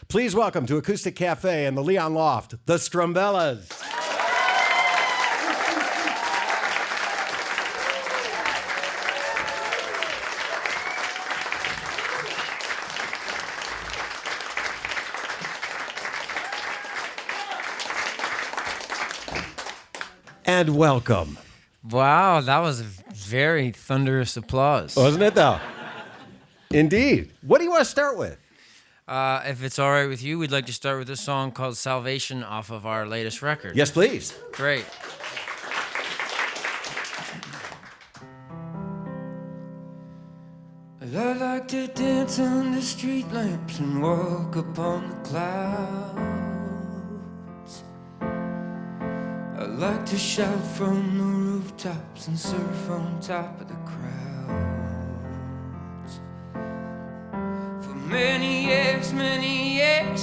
Please welcome to Acoustic Café and the Leon Loft, the Strumbellas. And welcome. Wow, that was a very thunderous applause. Wasn't it, though? Indeed. What do you want to start with? If it's all right with you, we'd like to start with a song called Salvation off of our latest record. Yes, please. Great. I like to dance under street lamps and walk upon the clouds. I like to shout from the rooftops and surf on top of the crowds. For many years,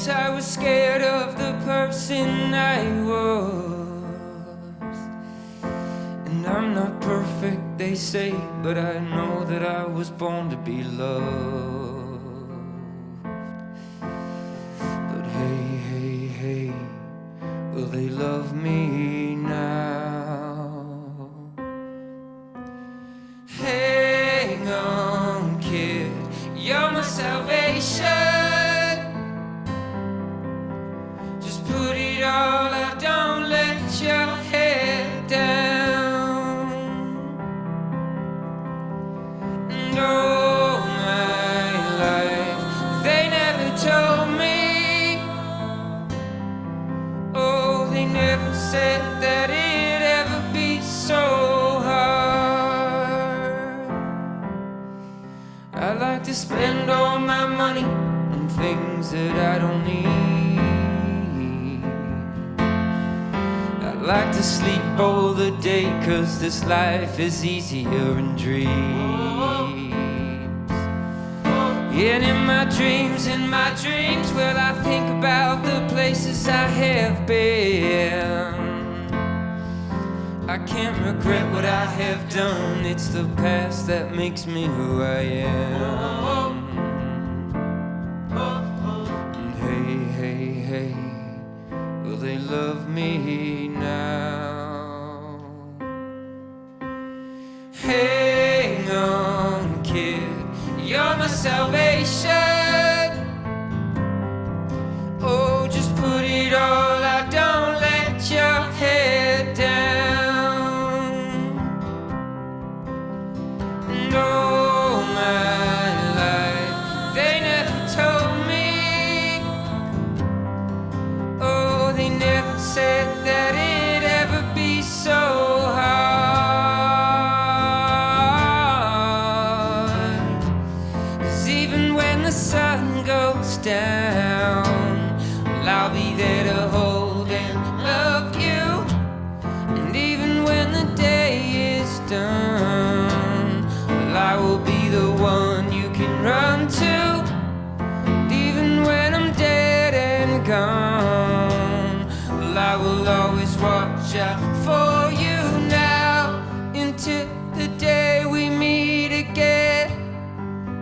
I was scared of the person I was. And I'm not perfect, they say, but I know that I was born to be loved. But hey, will they love me now? Hang on, kid, you're my salvation. Just put it all out, don't let your head down. And all my life, they never told me. Oh, they never said that it'd ever be so hard. I like to spend all my money on things that I don't need. I like to sleep all the day, 'cause this life is easier in dreams. And in my dreams, well, I think about the places I have been. I can't regret what I have done, it's the past that makes me who I am. And hey, will they love me now? Hang on, kid, you're my salvation. Oh, just put it all out, don't let your head down. And all my life, they never told me. Oh, they never said that it'd ever be so hard. 'Cause even when the sun goes down, well, I'll be there to hold and love you. And even when the day is done, well, I will be the one you can run to. And even when I'm dead and gone, well, I will always watch out for you now. Until the day we meet again.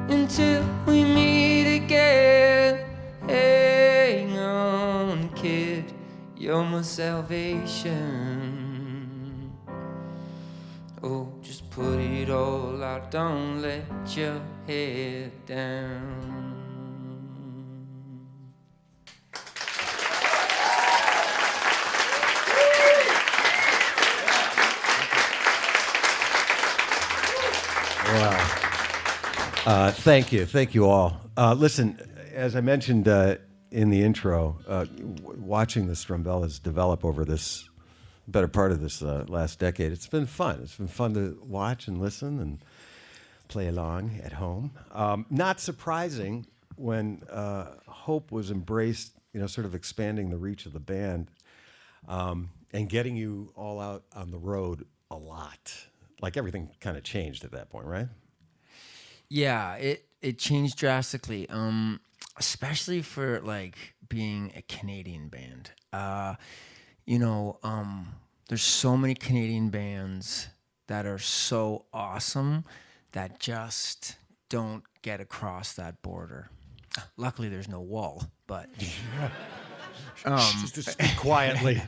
Until we meet again. Hang on, kid, you're my salvation. Oh, just put it all out, don't let your head down. Wow. Thank you all. Listen, as I mentioned in the intro, watching the Strumbellas develop over this better part of this last decade, it's been fun. It's been fun to watch and listen and play along at home. Not surprising when Hope was embraced, sort of expanding the reach of the band and getting you all out on the road a lot. Like everything kind of changed at that point, right? Yeah, it changed drastically, especially for like being a Canadian band. There's so many Canadian bands that are so awesome that just don't get across that border. Luckily, there's no wall, but Just speak quietly.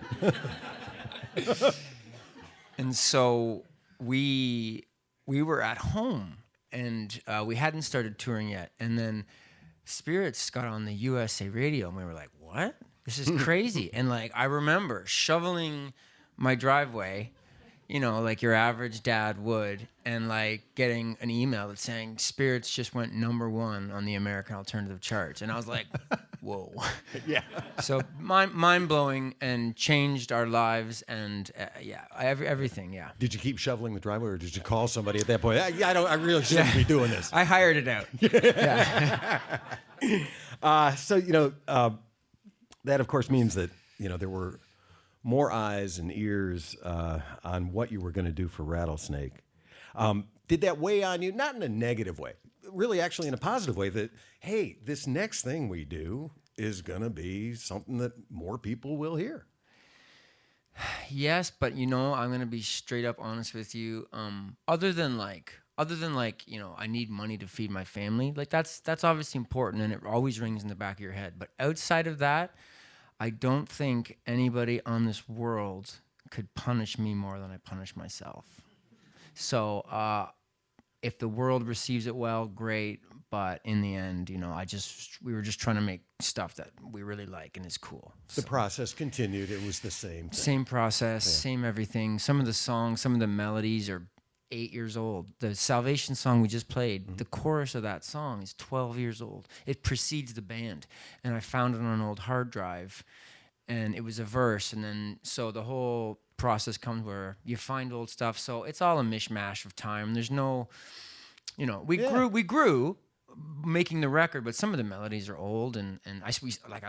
and so we were at home, and we hadn't started touring yet, and then Spirits got on the USA radio, and we were like, "What? This is crazy!" And like I remember shoveling my driveway, like your average dad would, and like getting an email that's saying Spirits just went #1 on the American Alternative charts, and I was like, "Whoa!" Yeah. So mind blowing, and changed our lives, and everything. Yeah. Did you keep shoveling the driveway, or did you call somebody at that point? I really shouldn't be doing this. I hired it out. So that of course means that there were more eyes and ears on what you were going to do for Rattlesnake. Did that weigh on you? Not in a negative way, really, actually in a positive way. That hey, this next thing we do is going to be something that more people will hear. Yes, but I'm going to be straight up honest with you. Other than I need money to feed my family. Like that's obviously important, and it always rings in the back of your head. But outside of that, I don't think anybody on this world could punish me more than I punish myself. So if the world receives it well, great. But in the end, we were just trying to make stuff that we really like and is cool. The process continued. It was the same thing. Same process, same everything. Some of the songs, some of the melodies are 8 years old. The Salvation song we just played, the chorus of that song is 12 years old. It precedes the band. And I found it on an old hard drive, and it was a verse. And then, so the whole process comes where you find old stuff. So it's all a mishmash of time. There's no, we grew making the record, but some of the melodies are old, and I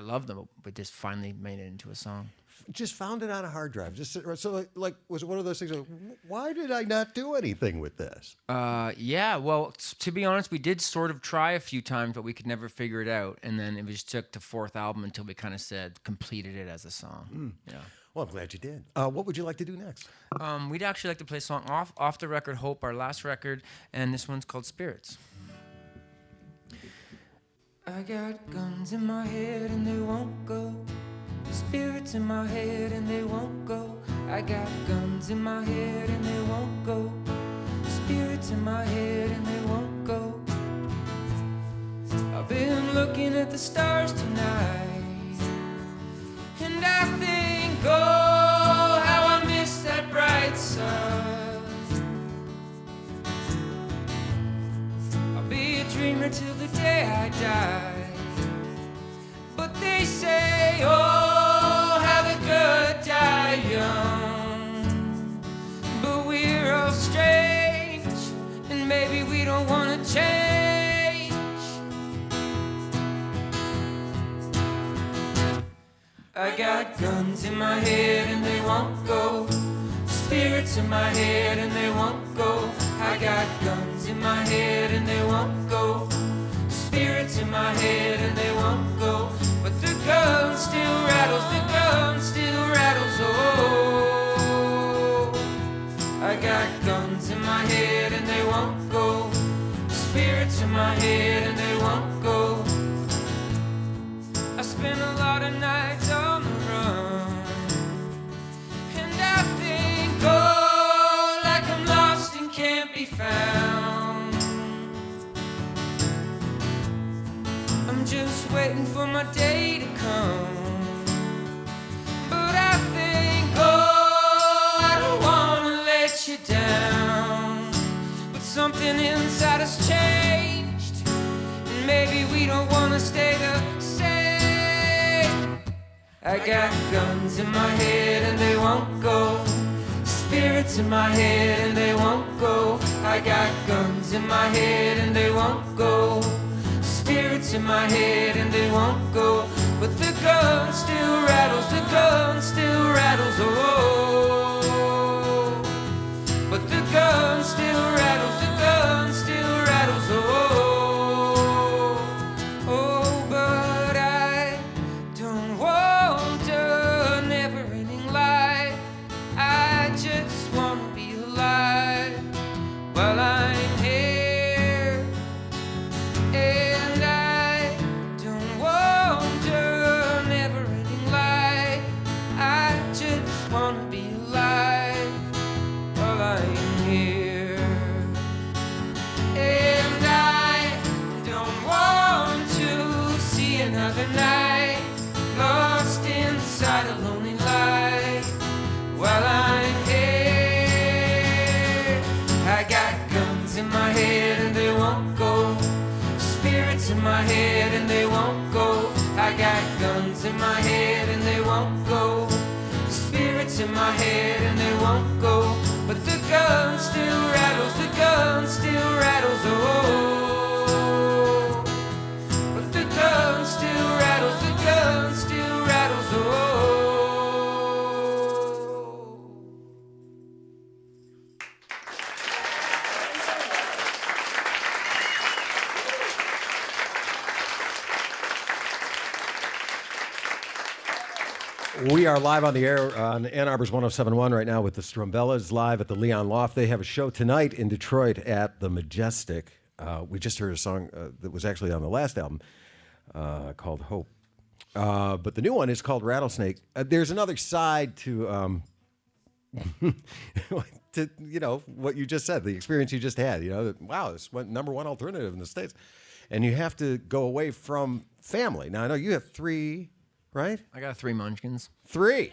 love them, but just finally made it into a song. Just found it on a hard drive. Just so like was it one of those things? Like, why did I not do anything with this? Yeah. Well, to be honest, we did sort of try a few times, but we could never figure it out. And then it just took the 4th album until we kind of completed it as a song. Yeah. Well, I'm glad you did. What would you like to do next? We'd actually like to play a song off the record, Hope, our last record, and this one's called Spirits. I got guns in my head and they won't go. Spirits in my head and they won't go. I got guns in my head and they won't go. Spirits in my head and they won't go. I've been looking at the stars tonight, and I think, oh, how I miss that bright sun. I'll be a dreamer till the day I die. But they say, oh, how the good die young. But we're all strange, and maybe we don't want to change. I got guns in my head and they won't go. Spirits in my head and they won't go. I got guns in my head and they won't go. Spirits in my head and they won't go. But the gun still rattles, the gun still rattles, oh. I got guns in my head and they won't go. Spirits in my head and they won't go. I spent a lot of nights on the run, and I think, oh, like I'm lost and can't be found. I'm just waiting for my day to come. But I think, oh, I don't wanna let you down. But something inside us changed, and maybe we don't wanna stay the same. I got guns in my head and they won't go. Spirits in my head and they won't go. I got guns in my head and they won't go. Spirits in my head and they won't go. But the gun still rattles, the gun still rattles, oh. But the gun still rattles, the gun still rattles, oh. Oh, but I don't want a never-ending life. I just want to be alive while I'm here. And I guns in my head and they won't go. The spirits in my head and they won't go. But the gun still rattles, the gun still rattles, oh. But the gun still rattles, the gun still rattles, oh. We are live on the air on Ann Arbor's 107.1 right now with the Strumbellas live at the Leon Loft. They have a show tonight in Detroit at the Majestic. We just heard a song that was actually on the last album called Hope. But the new one is called Rattlesnake. There's another side to, what you just said, the experience you just had. Wow, this went number one alternative in the States. And you have to go away from family. Now, I know you have 3... right? I got 3 munchkins. 3.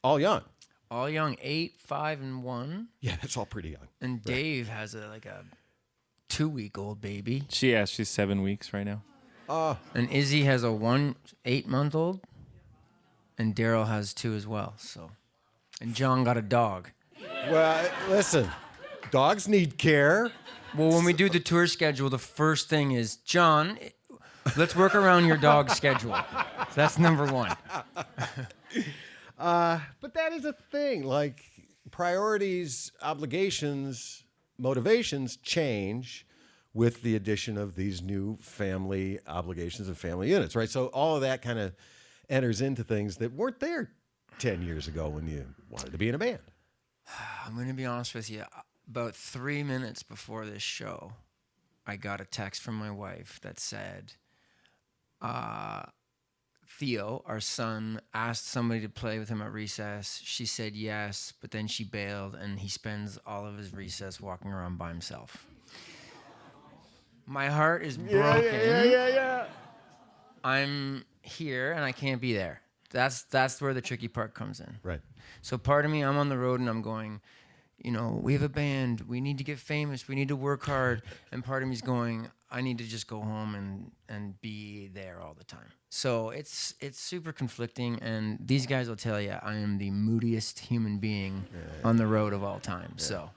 All young. All young, 8, 5, and 1. Yeah, that's all pretty young. And Dave has a 2-week-old baby. She's 7 weeks right now. And Izzy has a 8-month-old. And Daryl has 2 as well. So, and John got a dog. Well, listen, dogs need care. Well, when we do the tour schedule, the first thing is, John, let's work around your dog's schedule. So that's number 1. But that is a thing. Like, priorities, obligations, motivations change with the addition of these new family obligations and family units, right? So all of that kind of enters into things that weren't there 10 years ago when you wanted to be in a band. I'm going to be honest with you. About 3 minutes before this show, I got a text from my wife that said, Theo, our son, asked somebody to play with him at recess. She said yes, but then she bailed, and he spends all of his recess walking around by himself. My heart is broken. Yeah. I'm here, and I can't be there. That's where the tricky part comes in. Right. So part of me, I'm on the road, and I'm going, we have a band. We need to get famous. We need to work hard. And part of me's going, I need to just go home and be there all the time. So it's super conflicting, and these guys will tell you I am the moodiest human being on the road of all time. Yeah. So,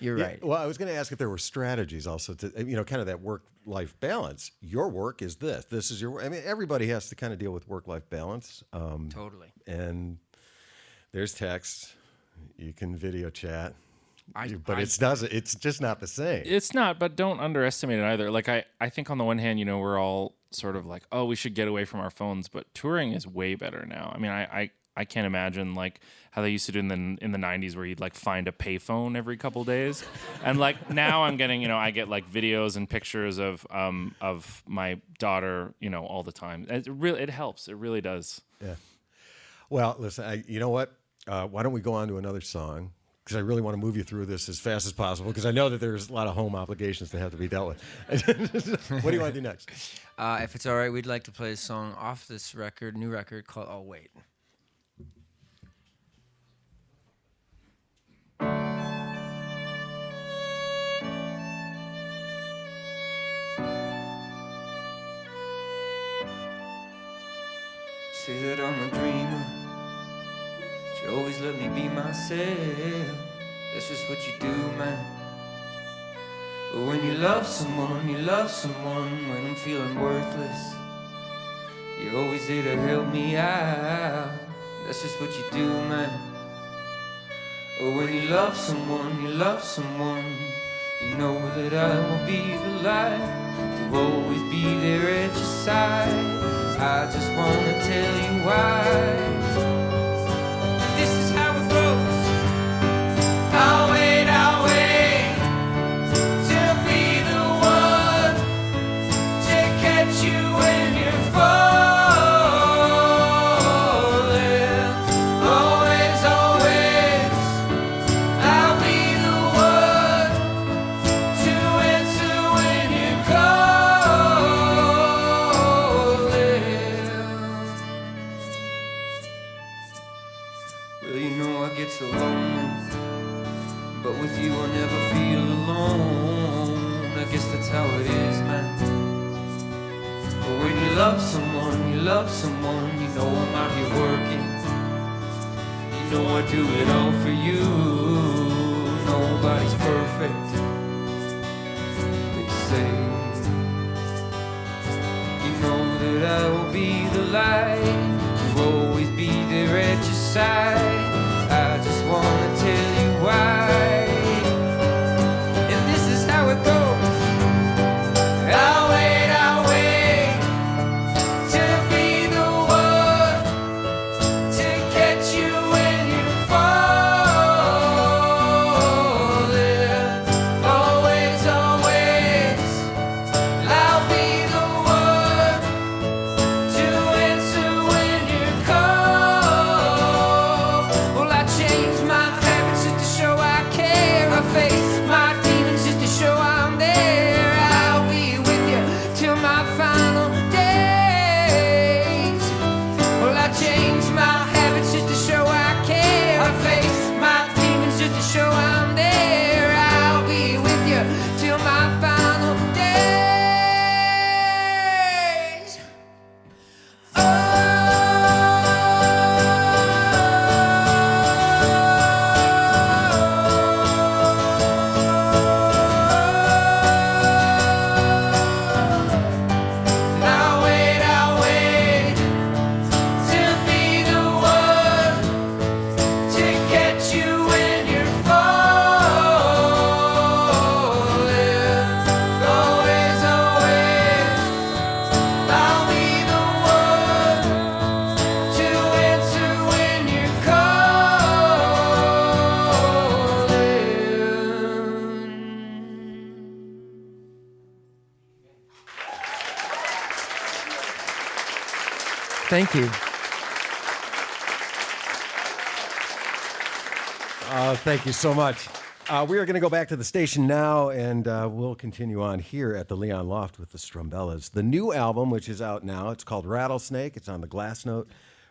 you're right. Well, I was going to ask if there were strategies also to, kind of that work-life balance. Your work is this. This is your work. I mean, everybody has to kind of deal with work-life balance. Totally. And there's text. You can video chat. But it's just not the same. It's not, but don't underestimate it either. Like I think on the one hand, we're all sort of like, oh, we should get away from our phones, but touring is way better now. I mean, I can't imagine like how they used to do in the 90s where you'd like find a payphone every couple days. And like now I'm getting, I get like videos and pictures of my daughter, all the time. It helps. It really does. Yeah. Well, listen, you know what? Why don't we go on to another song? Because I really want to move you through this as fast as possible, because I know that there's a lot of home obligations that have to be dealt with. What do you want to do next? If it's all right, we'd like to play a song off this new record called I'll Wait. Say that I'm a dreamer. You always let me be myself. That's just what you do, man. But when you love someone when I'm feeling worthless. You're always there to help me out. That's just what you do, man. But when you love someone, you know that I will be the light to always be there at your side. I just wanna tell you why. This is how it goes. I'll wait to be the one to catch you when you're falling. Always, I'll be the one to answer when you're calling. Well, you know I get so lonely, but with you I'll never feel alone. I guess that's how it is, man. But when you you love someone, you know I'm out here working. You know I do it all for you. Nobody's perfect, they say. You know that I will be the light, you'll always be there at your side. I just wanna tell you why. And this is how it goes. I'll wait to be the one to catch you when you're falling. Always, I'll be the one to answer when you call. Well, I change my habits just to show I care. I face my demons just to show I'm there. I'll be with you till my final days. Well, I change my habits just to show I care. I face my demons just to show I'm there. I'll be with you till my final days. I'll wait to be the one to catch you when you're falling. Always, I'll be the one to answer when you're calling. Thank you. Thank you so much. We are going to go back to the station now, and we'll continue on here at the Leon Loft with the Strumbellas. The new album, which is out now, it's called Rattlesnake. It's on the Glassnote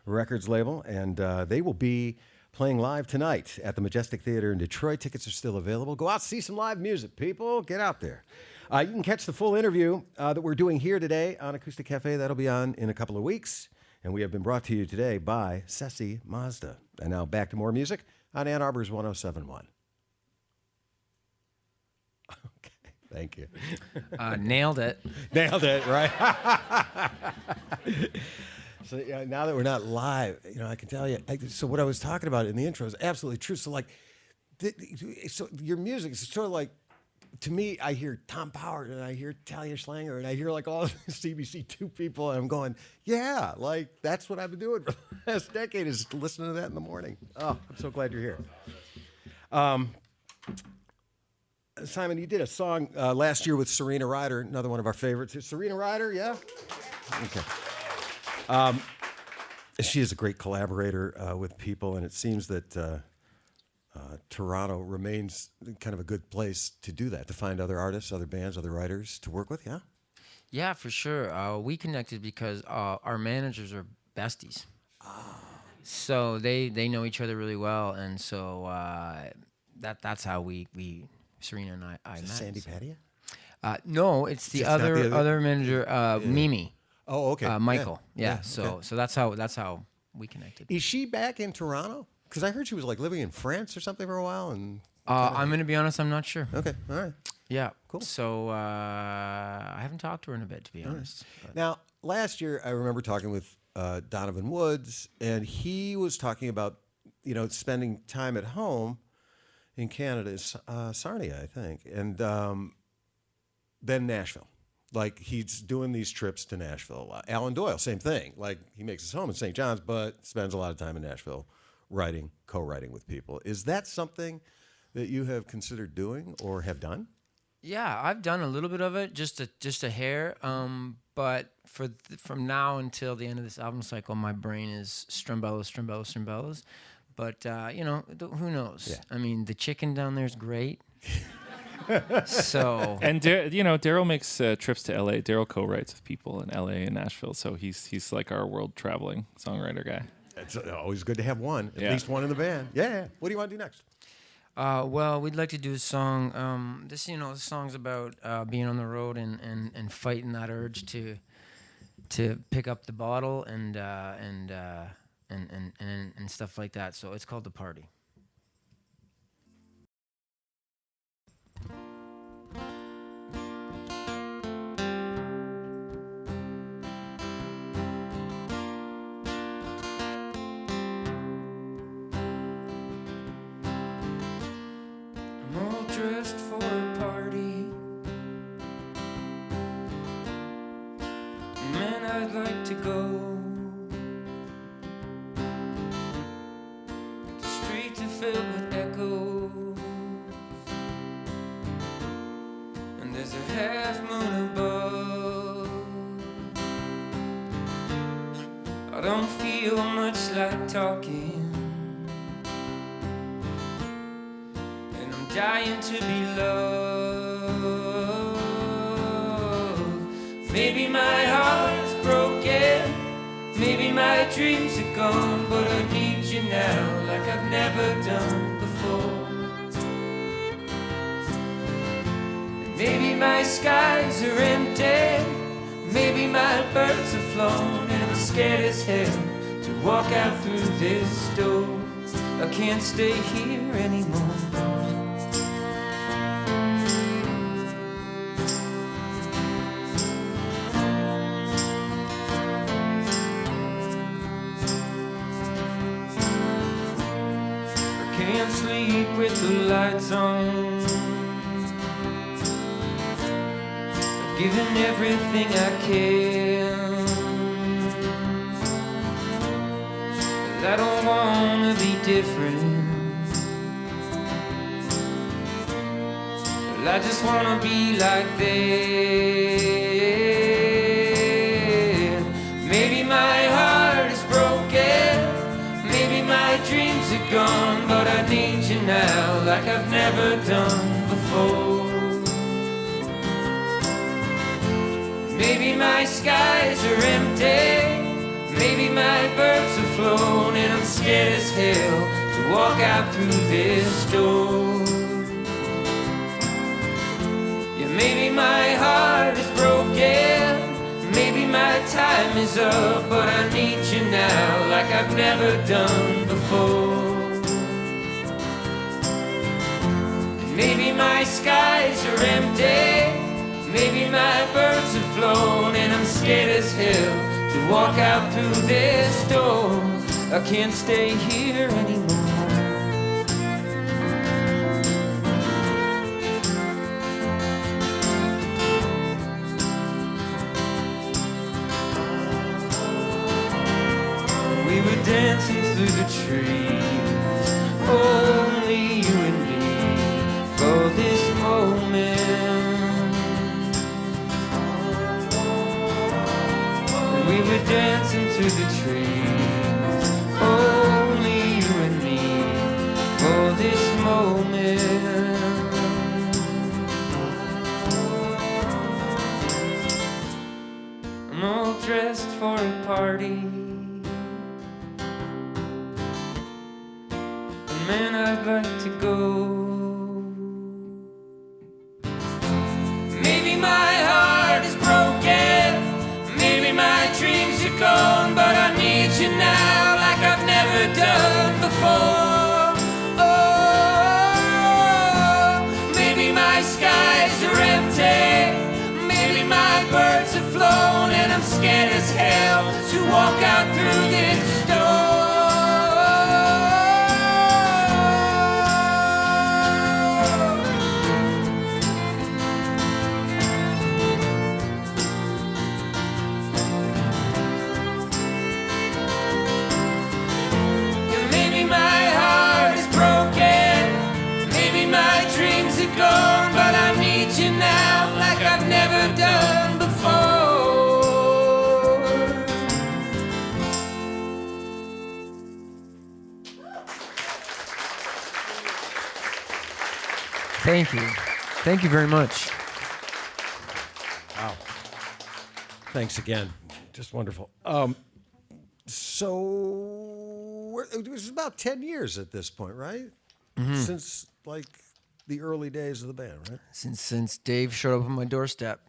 Records label, and they will be playing live tonight at the Majestic Theater in Detroit. Tickets are still available. Go out, see some live music, people. Get out there. You can catch the full interview that we're doing here today on Acoustic Café. That'll be on in a couple of weeks. And we have been brought to you today by Ceci Mazda. And now back to more music on Ann Arbor's 107.1. Okay, thank you. Nailed it. Nailed it, right? So now that we're not live, I can tell you. So what I was talking about in the intro is absolutely true. So so your music is sort of like, to me, I hear Tom Powers and I hear Talia Schlanger and I hear like all the CBC2 people, and I'm going, yeah, like that's what I've been doing for the last decade, is listening to that in the morning. Oh, I'm so glad you're here. Simon, you did a song last year with Serena Ryder, another one of our favorites. Is Serena Ryder, yeah? Okay. She is a great collaborator with people, and it seems that Toronto remains kind of a good place to do that, to find other artists, other bands, other writers to work with, yeah? Yeah, for sure. We connected because our managers are besties. So they know each other really well, and so that's how we Serena and I met. Sandy Padilla? No, it's the It's not the other manager, Mimi. Oh, okay. Michael. Yeah. okay. So that's how we connected. Is she back in Toronto? Because I heard she was like living in France or something for a while. And I'm gonna be honest, I'm not sure. okay, all right. Yeah. Cool. So I haven't talked to her in a bit, to be honest. But- Now, last year I remember talking with Donovan Woods, and he was talking about spending time at home in Canada, Sarnia, I think, and then Nashville. Like, he's doing these trips to Nashville a lot. Alan Doyle, same thing. Like, he makes his home in St. John's, but spends a lot of time in Nashville writing, co-writing with people. Is that something that you have considered doing or have done? Yeah, I've done a little bit of it, just a hair. But from now until the end of this album cycle, my brain is Strumbellas. But who knows? Yeah. I mean, the chicken down there is great. So And Daryl makes trips to LA. Daryl co-writes with people in LA and Nashville, so he's like our world traveling songwriter guy. It's always good to have one, at Yeah. least one in the band. Yeah. What do you want to do next? well, we'd like to do a song. This song's about being on the road and fighting that urge to to pick up the bottle and stuff like that. So it's called The Party. I'm all dressed for a party. Man, I'd like to go. The streets are filled with echoes, and there's a half moon above. I don't feel much like talking, and I'm dying to be loved. Maybe my heart's broken, maybe my dreams are gone, but I need you now like I've never done before. And maybe my skies are empty, maybe my birds have flown, and I'm scared as hell to walk out through this door. I can't stay here anymore. Can't sleep with the lights on. I've given everything I can, but I don't wanna be different. Well, I just wanna be like them. Maybe my heart is broken, maybe my dreams are gone, but I need you now like I've never done before. Maybe my skies are empty, maybe my birds have flown, and I'm scared as hell to walk out through this door. Yeah, maybe my heart is broken, maybe my time is up, but I need you now like I've never done before. And maybe my skies are empty, maybe my birds have flown, and I'm scared as hell to walk out through this door. I can't stay here anymore. We were dancing through the trees, only you and me, for this moment. We were dancing through the trees, only you and me, for this moment. I'm all dressed for a party. Man, I'd like to go. Maybe my heart is broken, maybe my dreams are gone, but I need you now like I've never done before. Oh, maybe my skies are empty, maybe my birds have flown, and I'm scared as hell to walk out through this door. Gone, but I need you now like I've never done before. Thank you. Thank you very much. Wow. Thanks again. Just wonderful. So it was about 10 years at this point, right? Mm-hmm. Since like the early days of the band, right? Since Dave showed up on my doorstep.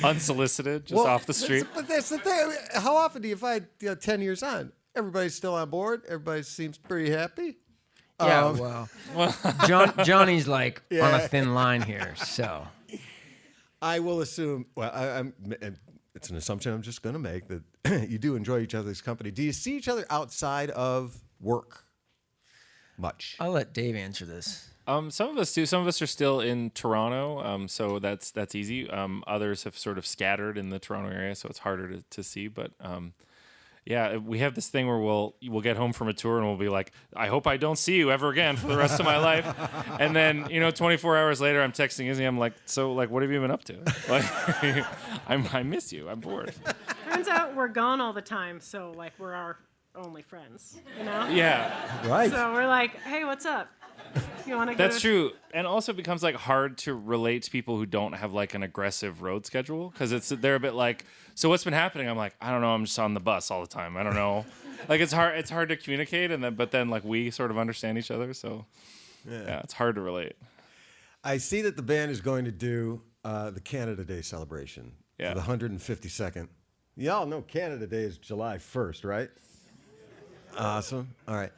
Unsolicited, just off the street. But that's the thing. How often do you find 10 years on, everybody's still on board? Everybody seems pretty happy? Yeah, well, Johnny's like on a thin line here, so. I will assume, it's an assumption I'm just going to make, that you do enjoy each other's company. Do you see each other outside of work much? I'll let Dave answer this. Some of us do. Some of us are still in Toronto, so that's easy. Others have sort of scattered in the Toronto area, so it's harder to see. But yeah, we have this thing where we'll get home from a tour and we'll be like, I hope I don't see you ever again for the rest of my life. And then 24 hours later, I'm texting Izzy. I'm like, so like, what have you been up to? Like, I miss you. I'm bored. Turns out we're gone all the time, so like we're our only friends, Yeah. Right. So we're like, hey, what's up? You want to go? That's true. And also it becomes like hard to relate to people who don't have like an aggressive road schedule, because they're a bit like, so what's been happening? I'm like, I don't know. I'm just on the bus all the time. I don't know. Like it's hard to communicate, but then like we sort of understand each other. So yeah, it's hard to relate. I see that the band is going to do the Canada Day celebration Yeah. for the 152nd. Y'all know Canada Day is July 1st, right? Awesome. All right.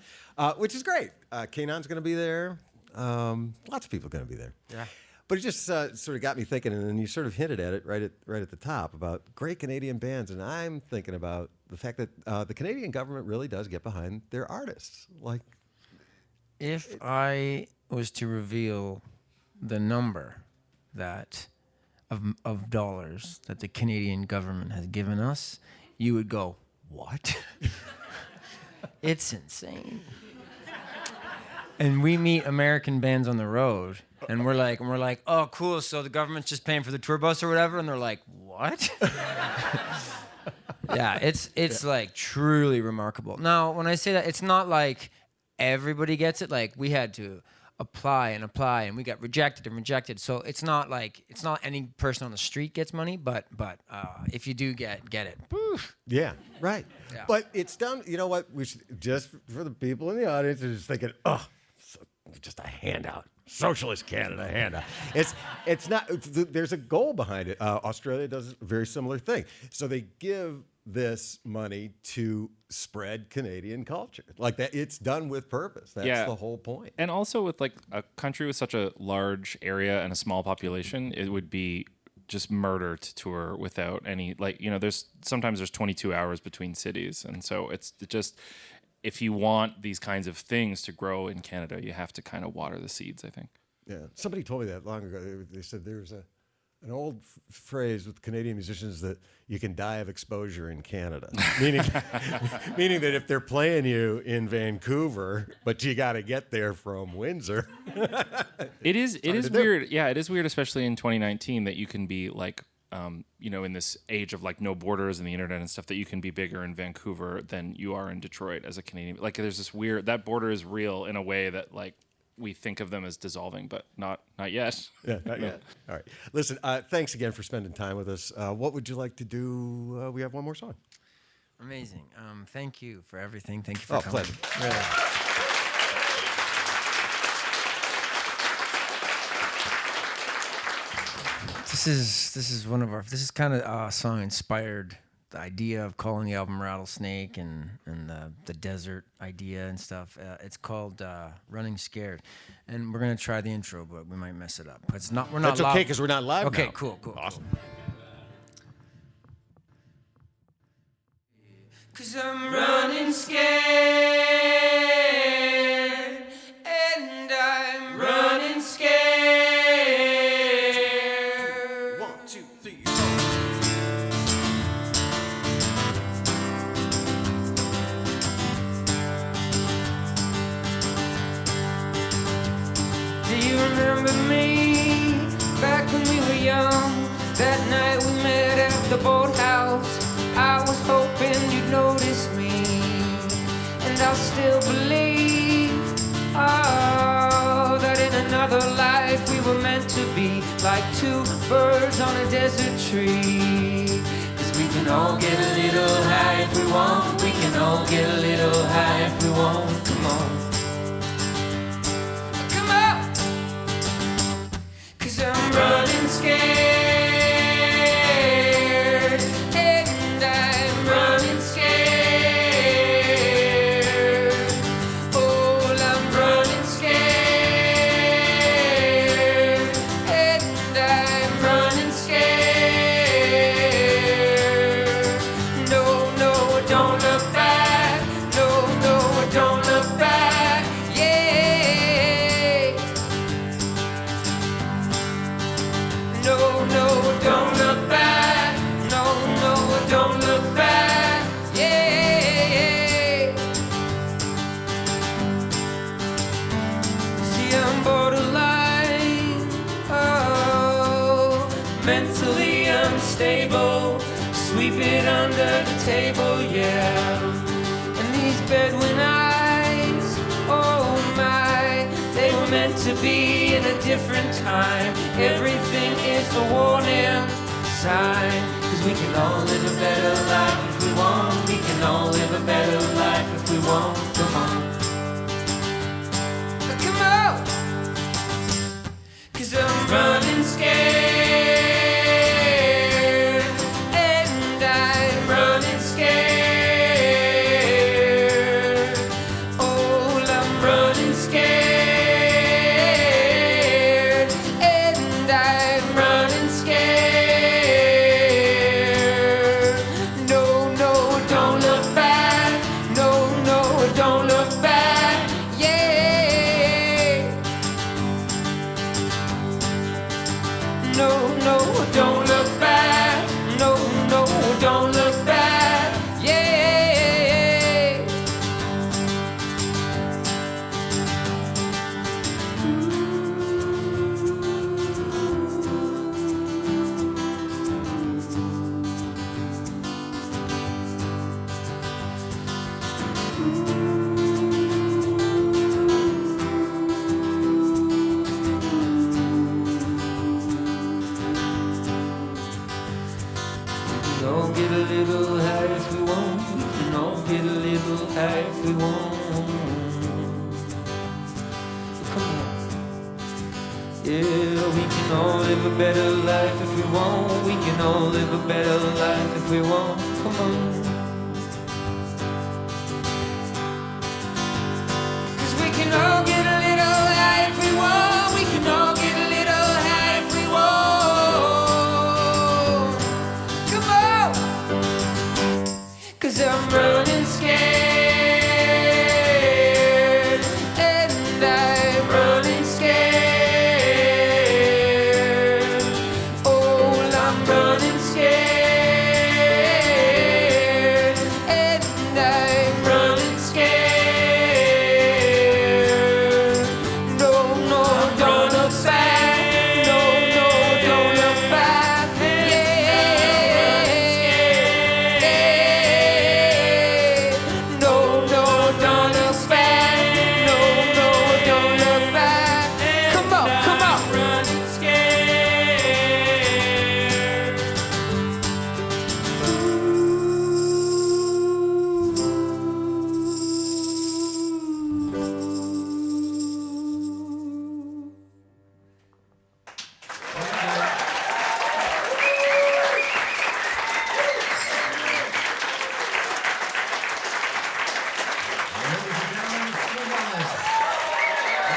Which is great. Kanon's going to be there. Lots of people are going to be there. Yeah. But it just sort of got me thinking, and then you sort of hinted at it right at the top about great Canadian bands, and I'm thinking about the fact that the Canadian government really does get behind their artists. Like, If I was to reveal the number of dollars that the Canadian government has given us, you would go, what? It's insane. And we meet American bands on the road, and we're like, oh, cool. So the government's just paying for the tour bus or whatever, and they're like, what? Yeah, it's like truly remarkable. Now, when I say that, it's not like everybody gets it. Like we had to apply, and we got rejected. So it's not any person on the street gets money, but if you do get it. Poof. yeah, right. Yeah. But it's done. You know what? We should, just for the people in the audience who are just thinking, just a handout. Socialist Canada handout. It's not. There's a goal behind it. Australia does a very similar thing. So they give this money to spread Canadian culture. Like that, it's done with purpose. That's the whole point. And also with like a country with such a large area and a small population, it would be just murder to tour without any, like, there's 22 hours between cities. And so it's just, if you want these kinds of things to grow in Canada, you have to kind of water the seeds, I think. Yeah. Somebody told me that long ago. They said there's an old phrase with Canadian musicians that you can die of exposure in Canada, meaning that if they're playing you in Vancouver, but you got to get there from Windsor. It is weird. Yeah, it is weird, especially in 2019, that you can be like, in this age of like no borders and the internet and stuff, that you can be bigger in Vancouver than you are in Detroit as a Canadian. Like there's this weird, that border is real in a way that like we think of them as dissolving, but not yet. Yeah, not yet. All right. Listen, thanks again for spending time with us. What would you like to do? We have one more song. Amazing. Thank you for everything. Thank you for coming. Pleasure. Really. This is kind of a song inspired the idea of calling the album Rattlesnake and the desert idea and stuff. It's called Running Scared, and we're gonna try the intro, but we might mess it up. We're not. That's live. okay because we're not live Okay, now. cool. Awesome. Cool. 'Cause I'm running scared, and I'm running scared. 1, 2, 3, 4. Do you remember me back when we were young? That night we met at the boathouse. I was hoping you'd notice me, and I'll still believe, that in another life we were meant to be like two birds on a desert tree. 'Cause we can all get a little high if we want. We can all get a little high if we want. Come on. Come on. 'Cause I'm running scared. stable, sweep it under the table, yeah. And these Bedouin eyes, oh my, they were meant to be in a different time. Everything is a warning sign, 'cause we can all live a better life if we want. We can all live a better life if we want. Come on. Come on. 'Cause I'm running scared, and I'm running scared. Oh, I'm running scared, and I'm running scared. No, no, don't look back. No, no, don't look back. Yeah. No, no, don't look back. No, no, don't look back. Yeah. We can all get a little high if we want. We can all get a little high if we want. Come on. Yeah, we can all live a better life if we want. We can all live a better life if we want. Come on. 'Cause we can all get a little high if we want. We can all get a little high if we want. Come on. 'Cause I'm running scared, and I'm running scared. Oh, I'm running scared, and I'm running scared. No, no, don't look back. No, no, don't look back. Yeah. No, no, don't look back. No, no, don't look back. Come on, come on. Running scared.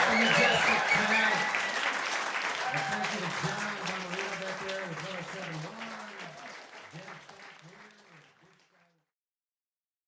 Acoustic Café.